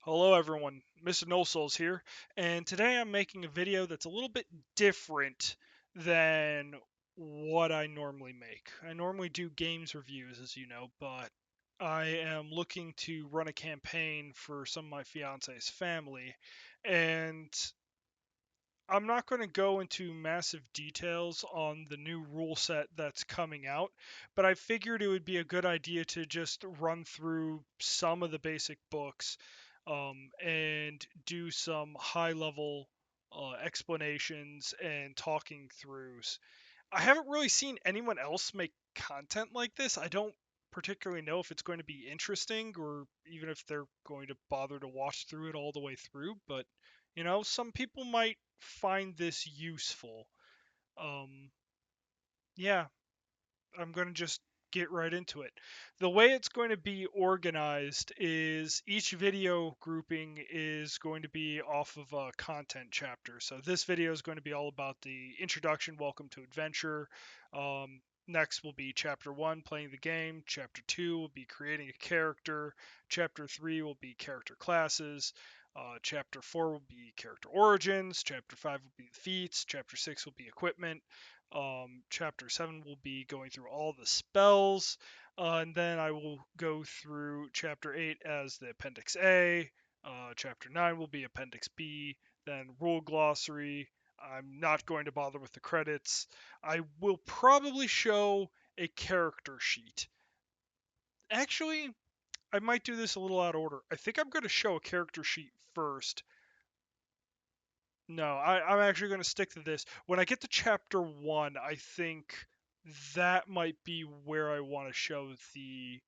Hello everyone, Mr. No Souls here, and today I'm making a video that's a little bit different than what I normally make. I normally do games reviews, as you know, but I am looking to run a campaign for some of my fiance's family, and I'm not going to go into massive details on the new rule set that's coming out, but I figured it would be a good idea to just run through some of the basic books and do some high level explanations and talking throughs. I haven't really seen anyone else make content like this. I don't particularly know if it's going to be interesting or even if they're going to bother to watch through it all the way through, but some people might find this useful. Um, yeah, I'm going to just get right into it. The way it's going to be organized is each video grouping is going to be off of a content chapter. So this video is going to be all about the introduction, welcome to adventure. Next will be chapter 1, playing the game. Chapter 2 will be creating a character. Chapter 3 will be character classes. Chapter 4 will be character origins. Chapter 5 will be feats. Chapter 6 will be equipment. Chapter 7 will be going through all the spells, and then I will go through Chapter 8 as the Appendix A. Chapter 9 will be Appendix B, then Rule Glossary. I'm not going to bother with the credits. I will probably show a character sheet. Actually, I might do this a little out of order. I think I'm going to show a character sheet first. No, I'm actually going to stick to this. When I get to chapter 1, I think that might be where I want to show the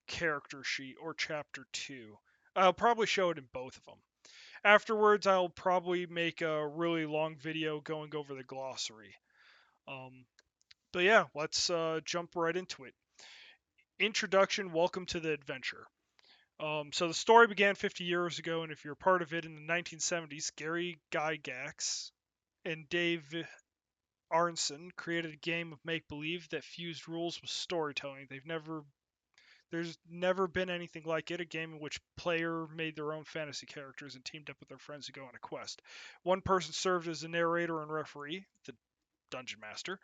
character sheet, or chapter 2. I'll probably show it in both of them. Afterwards, I'll probably make a really long video going over the glossary. Um, but yeah, let's jump right into it. Introduction, welcome to the adventure. So the story began 50 years ago, and if you're part of it in the 1970s, Gary Gygax and Dave Arnson created a game of make believe that fused rules with storytelling. There's never been anything like it, a game in which player made their own fantasy characters and teamed up with their friends to go on a quest. One person served as a narrator and referee, the dungeon master,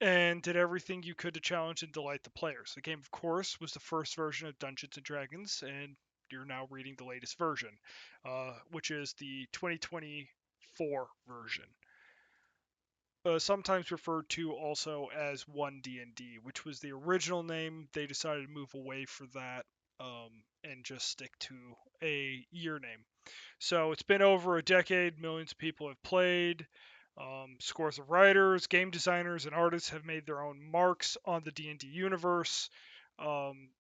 and did everything you could to challenge and delight the players. The game, of course, was the first version of Dungeons and Dragons, and you're now reading the latest version, which is the 2024 version, sometimes referred to also as 1D&D, which was the original name. They decided to move away for that and just stick to a year name. So it's been over a decade. Millions of people have played. Scores of writers, game designers, and artists have made their own marks on the D&D universe. Um,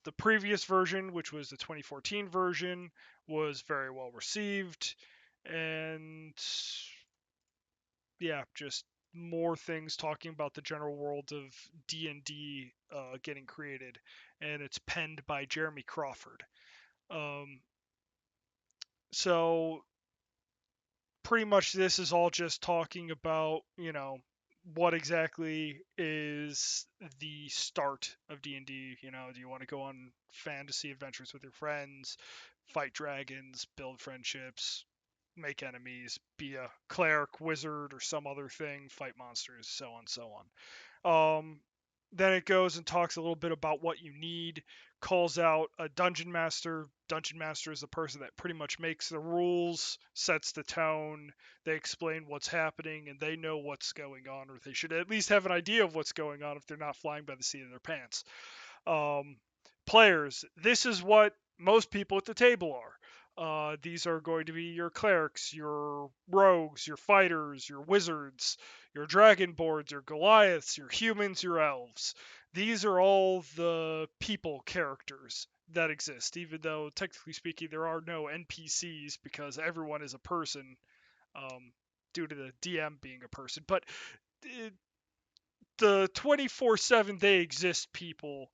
the previous version, which was the 2014 version, was very well received, and yeah, just more things talking about the general world of D&D getting created, and it's penned by Jeremy Crawford. Um, so pretty much this is all just talking about, what exactly is the start of D&D. Do you want to go on fantasy adventures with your friends, fight dragons, build friendships, make enemies, be a cleric, wizard, or some other thing, fight monsters, so on, so on. Then it goes and talks a little bit about what you need, calls out a dungeon master. Dungeon master is the person that pretty much makes the rules, sets the tone, they explain what's happening, and they know what's going on, or they should at least have an idea of what's going on if they're not flying by the seat of their pants. Um, Players, this is what most people at the table are. These are going to be your clerics, your rogues, your fighters, your wizards, your dragonborns, your Goliaths, your humans, your elves. These are all the people characters that exist, even though technically speaking there are no NPCs because everyone is a person, um, due to the DM being a person. But the 24/7 they exist people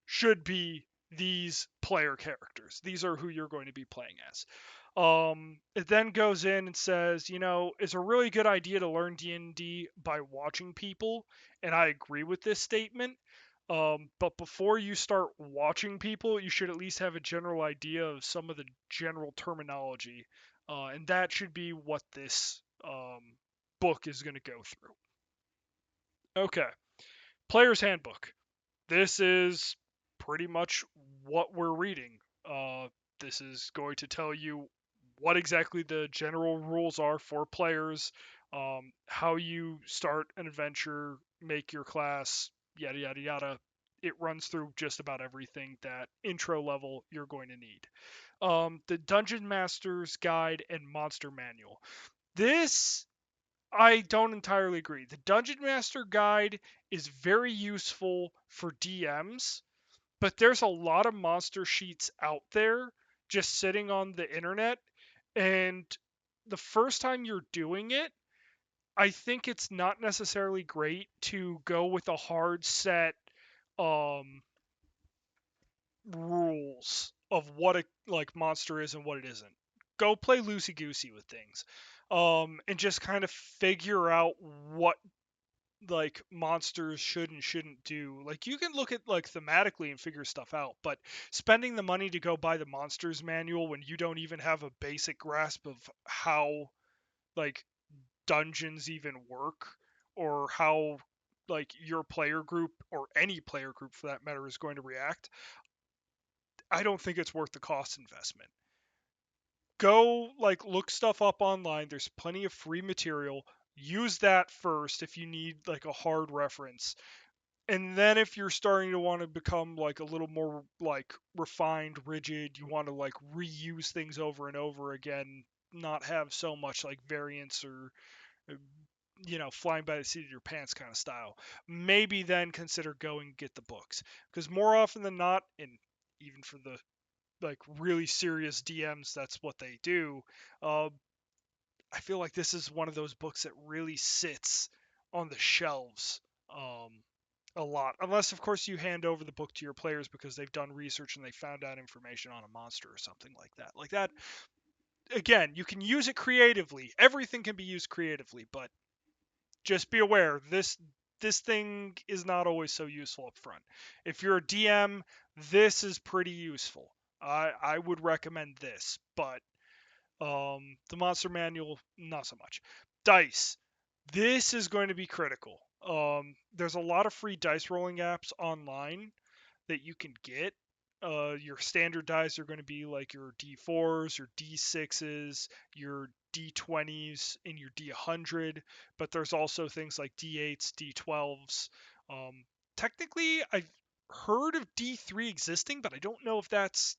should be these player characters. These are who you're going to be playing as. It then goes in and says, it's a really good idea to learn D&D by watching people, and I agree with this statement. But before you start watching people, you should at least have a general idea of some of the general terminology, and that should be what this book is going to go through. Okay, Player's Handbook. This is pretty much what we're reading. This is going to tell you what exactly the general rules are for players, how you start an adventure, make your class, yada yada yada. It runs through just about everything that intro level you're going to need. The Dungeon Master's Guide and Monster Manual. This I don't entirely agree. The Dungeon Master Guide is very useful for DMs, but there's a lot of monster sheets out there just sitting on the internet. And the first time you're doing it, I think it's not necessarily great to go with a hard set um, rules of what a like monster is and what it isn't. Go play loosey goosey with things, and just kind of figure out what like monsters should and shouldn't do. Like you can look at like thematically and figure stuff out, but spending the money to go buy the monsters manual when you don't even have a basic grasp of how like dungeons even work or how like your player group or any player group for that matter is going to react, I don't think it's worth the cost investment. Go like look stuff up online. There's plenty of free material. Use that first if you need like a hard reference. And then if you're starting to want to become like a little more like refined, rigid, you want to like reuse things over and over again, not have so much like variance or uh, flying by the seat of your pants kind of style. Maybe then consider going and get the books because more often than not, and even for the like really serious DMs, that's what they do. Uh, I feel like this is one of those books that really sits on the shelves a lot, unless of course you hand over the book to your players because they've done research and they found out information on a monster or something like that. Like that, again, you can use it creatively. Everything can be used creatively, but just be aware this thing is not always so useful up front. If you're a DM, this is pretty useful. I would recommend this, but the monster manual, not so much. Dice. This is going to be critical. There's a lot of free dice rolling apps online that you can get. Your standard dice are going to be like your D4s, your D6s, your D20s, and your D100. But there's also things like D8s, D12s. Technically, I've heard of D3 existing, but I don't know if that's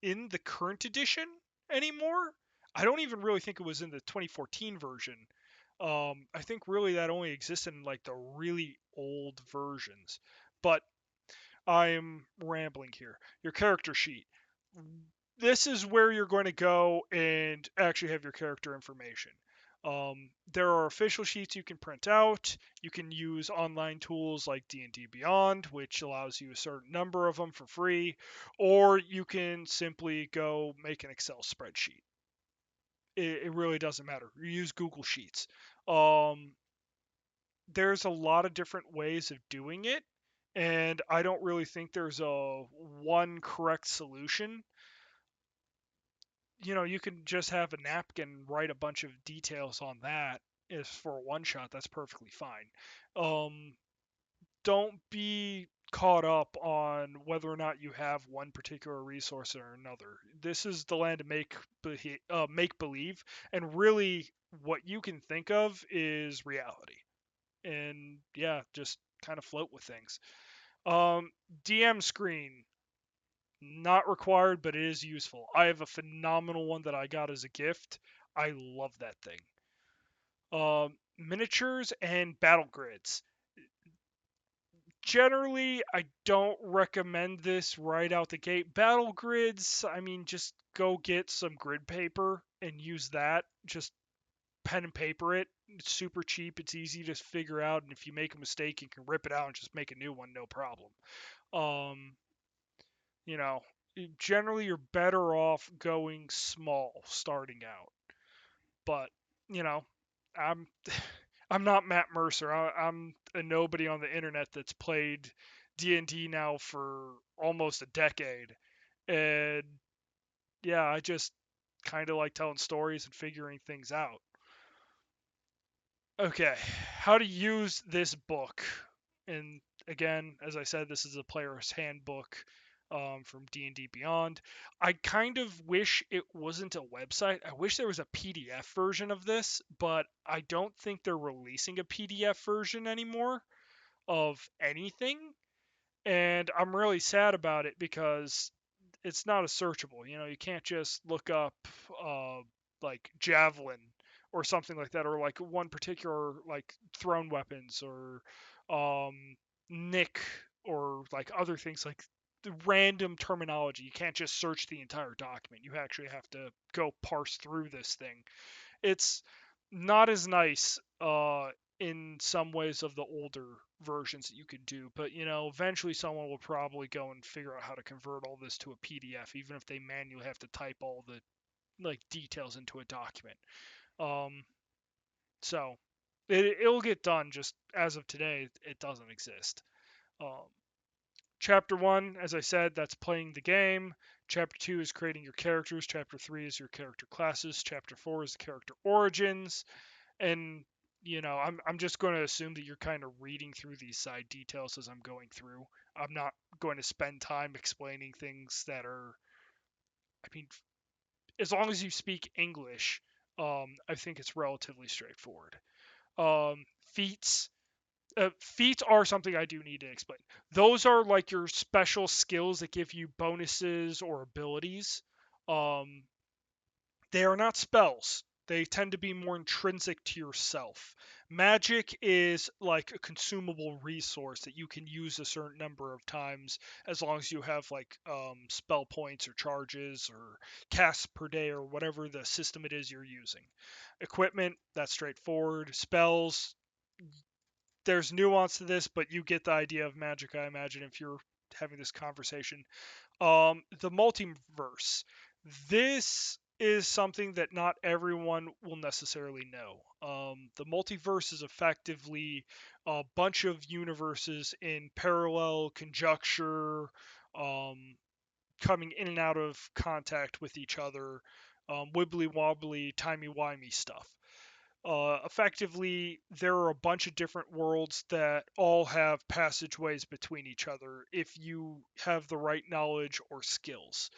in the current edition anymore. I don't even really think it was in the 2014 version. I think really that only existed in like the really old versions. But I'm rambling here. Your character sheet. This is where you're going to go and actually have your character information. There are official sheets you can print out. You can use online tools like D&D Beyond, which allows you a certain number of them for free, or you can simply go make an Excel spreadsheet. It really doesn't matter. You use Google Sheets. Um, there's a lot of different ways of doing it, and I don't really think there's a one correct solution. You can just have a napkin, write a bunch of details on that. If for a one shot, that's perfectly fine. Um, don't be caught up on whether or not you have one particular resource or another. This is the land of make believe, and really, what you can think of is reality. And yeah, just kind of float with things. Um, DM screen, not required, but it is useful. I have a phenomenal one that I got as a gift. I love that thing. Miniatures and battle grids. Generally, I don't recommend this right out the gate. Battle grids, I mean, just go get some grid paper and use that. Just pen and paper it. It's super cheap. It's easy to figure out. And if you make a mistake, you can rip it out and just make a new one, no problem. Um, you know, generally you're better off going small starting out. But, you know, I'm I'm not Matt Mercer. I'm a nobody on the internet that's played D&D now for almost a decade, and yeah, I just kind of like telling stories and figuring things out. Okay, how to use this book. And again, as I said, this is a player's handbook from D&D Beyond. I kind of wish it wasn't a website. I wish there was a PDF version of this, but I don't think they're releasing a PDF version anymore of anything. And I'm really sad about it because it's not a searchable. You know, you can't just look up uh, like javelin or something like that, or like one particular like thrown weapons or nick or like other things like the random terminology. You can't just search the entire document. You actually have to go parse through this thing. It's not as nice in some ways of the older versions that you could do, but you know, eventually someone will probably go and figure out how to convert all this to a PDF, even if they manually have to type all the like details into a document. Um, so it'll get done. Just as of today, it doesn't exist. Um, Chapter one, as I said, that's playing the game. Chapter two is creating your characters. Chapter three is your character classes. Chapter four is the character origins. And you know, I'm just going to assume that you're kind of reading through these side details as I'm going through. I'm not going to spend time explaining things that are, I mean, as long as you speak English, I think it's relatively straightforward. Um, feats. Feats are something I do need to explain. Those are like your special skills that give you bonuses or abilities. Um, they are not spells. They tend to be more intrinsic to yourself. Magic is like a consumable resource that you can use a certain number of times as long as you have like spell points or charges or casts per day or whatever the system it is you're using. Equipment, that's straightforward. Spells, there's nuance to this, but you get the idea of magic, I imagine, if you're having this conversation. The multiverse. This is something that not everyone will necessarily know. The multiverse is effectively a bunch of universes in parallel conjuncture, um, coming in and out of contact with each other, wibbly wobbly, timey wimey stuff. Effectively, there are a bunch of different worlds that all have passageways between each other if you have the right knowledge or skills.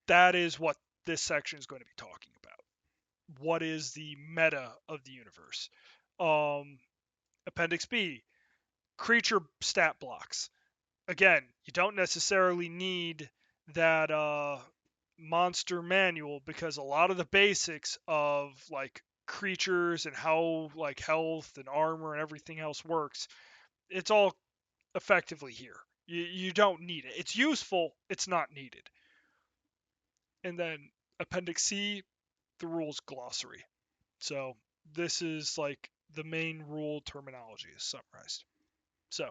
That is what this section is going to be talking about. What is the meta of the universe? Um, Appendix B, creature stat blocks. Again, you don't necessarily need that monster manual because a lot of the basics of like creatures and how like health and armor and everything else works, it's all effectively here. You don't need it. It's useful, it's not needed. And then Appendix C, the rules glossary. So this is like the main rule terminology is summarized. So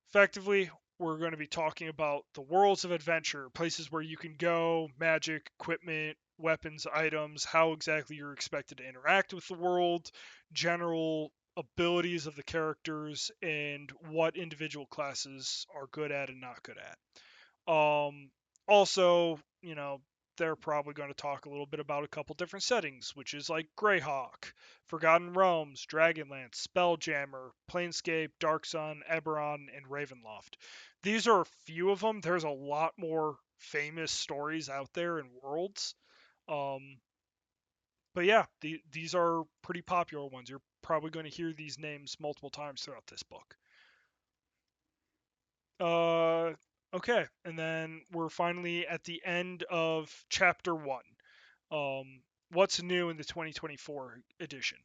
effectively, we're going to be talking about the worlds of adventure, places where you can go, magic, equipment, weapons, items, how exactly you're expected to interact with the world, general abilities of the characters, and what individual classes are good at and not good at. Also, you know, they're probably going to talk a little bit about a couple different settings, which is like Greyhawk, Forgotten Realms, Dragonlance, Spelljammer, Planescape, Darksun, Eberron, and Ravenloft. These are a few of them. There's a lot more famous stories out there and worlds. Um, but yeah, these are pretty popular ones. You're probably going to hear these names multiple times throughout this book. Uh, okay, and then we're finally at the end of chapter one. What's new in the 2024 edition?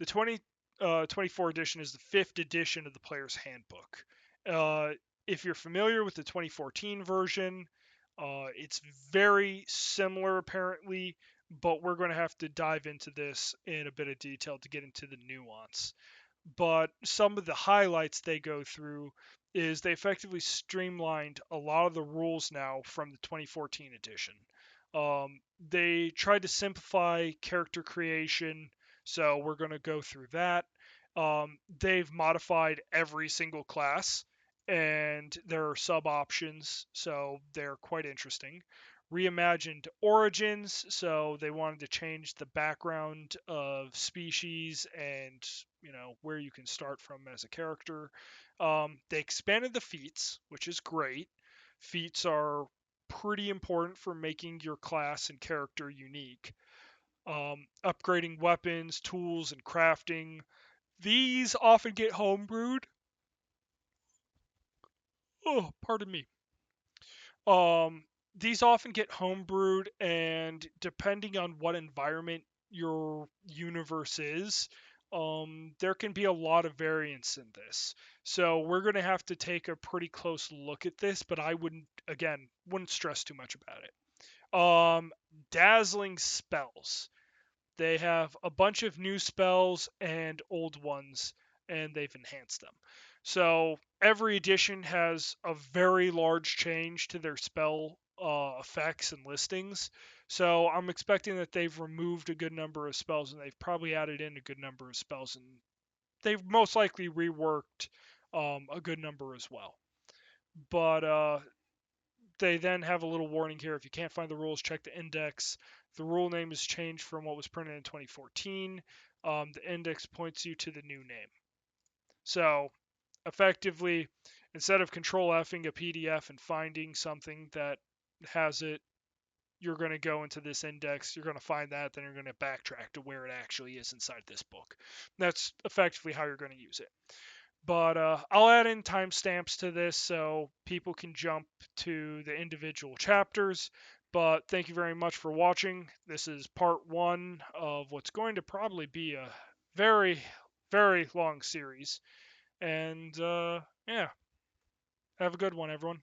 The 2024 edition is the fifth edition of the Player's Handbook. Uh, if you're familiar with the 2014 version, it's very similar apparently, but we're going to have to dive into this in a bit of detail to get into the nuance. But some of the highlights they go through is they effectively streamlined a lot of the rules now from the 2014 edition. They tried to simplify character creation, so we're going to go through that. They've modified every single class, and there are sub options, so they're quite interesting. Reimagined origins, so they wanted to change the background of species and where you can start from as a character. They expanded the feats, which is great. Feats are pretty important for making your class and character unique. Upgrading weapons, tools, and crafting. These often get homebrewed. Oh, pardon me. Um, these often get homebrewed, and depending on what environment your universe is, there can be a lot of variance in this. So we're going to have to take a pretty close look at this, but I wouldn't stress too much about it. Dazzling spells. They have a bunch of new spells and old ones, and they've enhanced them. So every edition has a very large change to their spell effects and listings. So I'm expecting that they've removed a good number of spells, and they've probably added in a good number of spells, and they've most likely reworked a good number as well. But they then have a little warning here. If you can't find the rules, check the index. The rule name has changed from what was printed in 2014. The index points you to the new name. So effectively, instead of control Fing a PDF and finding something that has it, you're going to go into this index, you're going to find that, then you're going to backtrack to where it actually is inside this book. That's effectively how you're going to use it. But I'll add in timestamps to this so people can jump to the individual chapters. But thank you very much for watching. This is part one of what's going to probably be a very, very long series. And yeah, have a good one, everyone.